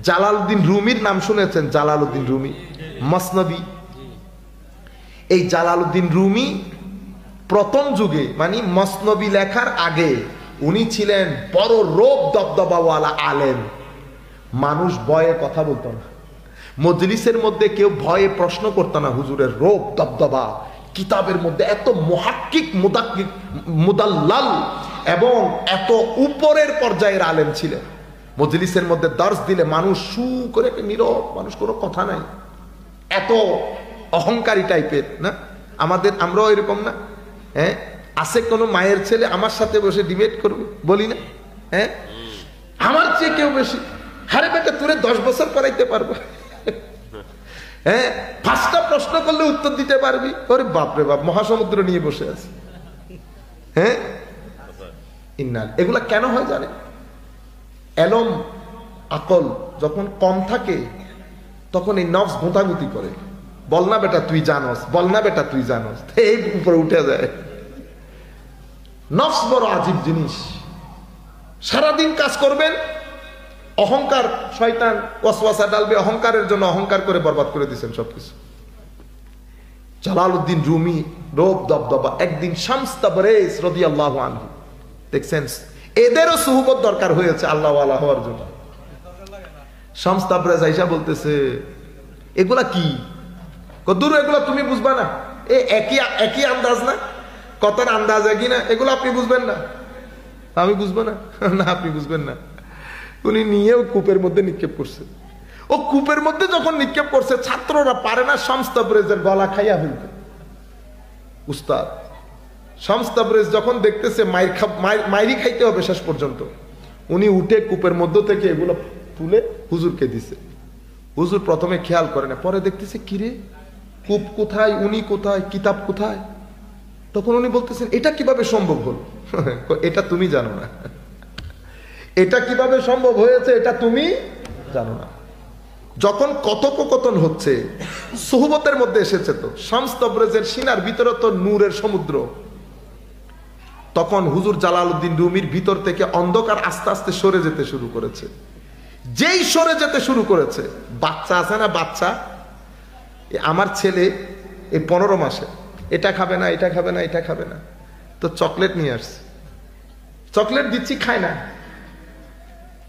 Jalaluddin রুমির নাম শুনেছেন? Jalaluddin Rumi, Masnavi. এই জালালউদ্দিন রুমি প্রথম যুগে মানে মসনবী লেখার আগে উনি ছিলেন বড় রূপ দবদবাওয়ালা আলেম। মানুষ ভয়ে কথা বলতো না, মজলিসের মধ্যে কেউ ভয়ে প্রশ্ন করতো না। হুজুরের রূপ দবদবা, কিতাবের মধ্যে এত মুহাক্কিক মুদাল্লাল এবং এত উপরের পর্যায়ের আলেম ছিলেন। মজলিসের মধ্যে দর্শ দিলে মানুষ সু করে নীরব, মানুষ কোনো কথা নাই, এত অহংকারী টাইপের না। আমরাও এরকম না? হ্যাঁ, আছে কোনো মায়ের ছেলে আমার সাথে বসে ডিবেট করবে? বলি না? হ্যাঁ, আমার চেয়ে কেউ বেশি, হারে বেটা তোরে 10 বছর পড়াইতে পারবো, হ্যাঁ 5টা প্রশ্ন করলে উত্তর দিতে পারবি। ওরে বাপরে বাপ, মহাসমুদ্র নিয়ে বসে আছে। হ্যাঁ, ইন্নাল। এগুলা কেন হয় জানে? এলম আকল যখন কম থাকে তখন এই নফস গোঁতাগুতি করে, বল না বেটা তুই জানস, বল না বেটা তুই জানস, এই উপরে উঠে যায়। নফস বড় আজীব জিনিস। সারাদিন কাজ করবেন, অহংকার শয়তান ওয়াসওয়াসা ডালবে, অহংকারের জন্য অহংকার করে বরবাদ করে দিচ্ছেন সবকিছু। জালালউদ্দিন রুমি রূপ দবদবা। একদিন শামস তাবরেজ রাদিয়াল্লাহু আনহু, দেখছেন এদেরও সুহবত দরকার হয়েছে আল্লাহ ওয়ালা হওয়ার জন্য। শামস তাবরেজ আইসা বলতেছে এগুলা কি? কদুর এগুলা তুমি বুঝবা না, একই আন্দাজ না, কথার আন্দাজ একই না, এগুলো আপনি বুঝবেন না। আমি বুঝবো না? না আপনি বুঝবেন না। উনি নিয়েও কূপের মধ্যে নিক্ষেপ করছে। ও কূপের মধ্যে যখন নিক্ষেপ করছে ছাত্ররা পারে না শামস তাবরেজের গলা খাইয়া ফেলতে। উস্তাদ শামস তাবরেজ যখন দেখতেছে মাইরি খাইতে হবে শেষ পর্যন্ত, উনি উঠে কূপের মধ্য থেকে এগুলো তুলে হুজুরকে দিছে। হুজুর প্রথমে খেয়াল করে না, পরে দেখতেছে কিরে কূপ কোথায়, উনি কোথায়, কিতাব কোথায়। তখন উনি বলতেছেন এটা কিভাবে সম্ভব হল? এটা তুমি জানো না, এটা কিভাবে সম্ভব হয়েছে এটা তুমি জানো না। যখন কথোপকথন হচ্ছে সুহবতের মধ্যে এসেছে, তো শামস তাবরেজের সিনার ভিতরে তো নূরের সমুদ্র। তখন হুজুর জালালউদ্দিন রুমির ভিতর থেকে অন্ধকার আস্তে আস্তে সরে যেতে শুরু করেছে। যেই সরে যেতে শুরু করেছে, বাচ্চা আছে না, বাচ্চা, আমার ছেলে এই 15 মাসে এটা খাবে না, এটা খাবে না, এটা খাবে না, তো চকলেট নিয়ে আসছে, চকলেট দিচ্ছি খায় না।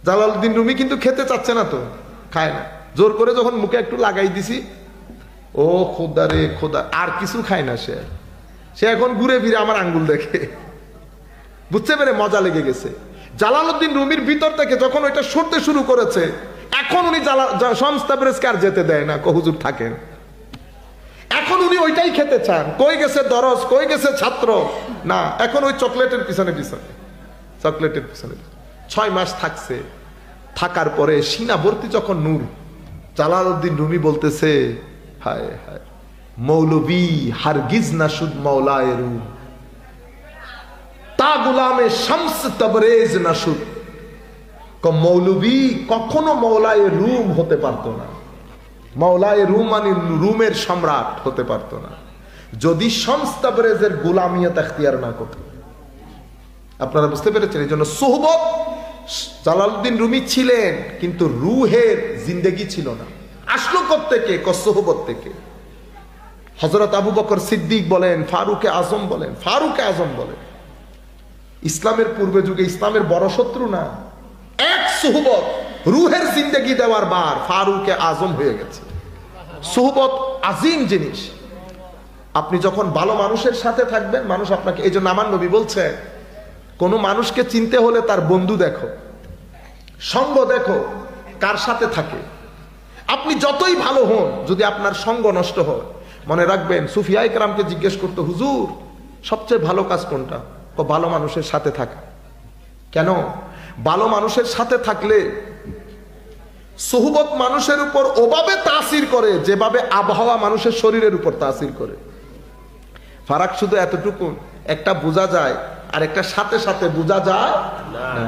জালালউদ্দিন রুমি কিন্তু খেতে চাচ্ছে না, তো খায় না। জোর করে যখন মুখে একটু লাগাই দিছি, ও খোদা রে খোদা, আর কিছু খায় না। সে এখন ঘুরে ফিরে আমার আঙ্গুল দেখে, বুঝতে পেরে মজা লেগে গেছে। জালালউদ্দিন রুমির ভিতর থেকে যখন ওইটা সরতে শুরু করেছে, এখন উনি শামস তাবরেজকে আর যেতে দেয় না, হুজুর থাকেন। এখন উনি ওইটাই খেতে চান। কই গেছে দরজ, কই গেছে ছাত্র, না এখন ওই চকলেটের পিছনে পিছনে, চকলেটের পিছনে। 6 মাস থাকছে, থাকার পরে সিনাবর্তী যখন নূর, জালালউদ্দিন রুমি বলতেছে হায় হায় মৌলবী হারগিজ না শুদ মৌলায়ে রুম, তা গুলামে শামস তাবরেজ না শুদ। মৌলবী কখনো মৌলায়ে রুম হতে পারতো না, মৌলায়ে রুম মানে রুমের সম্রাট হতে পারতো না, যদি শামস তাবরেজের গোলামিয়ত এখতিয়ার না করত। আপনারা বুঝতে পেরেছেন? এই জন্য সুহবত জালালউদ্দিন রুমি ছিলেন, কিন্তু রুহের জিন্দেগি ছিল না। আসলো কোত্থেকে? সুহবত থেকে। হযরত আবু বকর সিদ্দিক বলেন, ফারুকে আজম বলেন, ফারুকে আজম বলেন, ইসলামের পূর্বে যুগে ইসলামের বড় শত্রু না, এক সুহবত রুহের জিন্দেগি দেওয়ার বার ফারুকে আজম হয়ে গেছে। সুহবত আজিম জিনিস। আপনি যখন ভালো মানুষের সাথে থাকবেন, মানুষ আপনাকে, এই জন্য আমার নবী বলছে কোন মানুষকে চিনতে হলে তার বন্ধু দেখো, সঙ্গ দেখো, কার সাথে থাকে। আপনি যতই ভালো হন, যদি আপনার সঙ্গ নষ্ট হয়, মনে রাখবেন সুফিয়ায়ে কেরামকে জিজ্ঞেস করতো, হুজুর সবচেয়ে ভালো কাজ কোনটা? ভালো মানুষের সাথে থাকা। কেন? ভালো মানুষের সাথে থাকলে সুহবত মানুষের উপর ওভাবে তাসির করে যেভাবে আবহাওয়া মানুষের শরীরের উপর তাসির করে। ফারাক শুধু এতটুকু, একটা বোঝা যায় আর একটা সাথে সাথে বোঝা যায় না।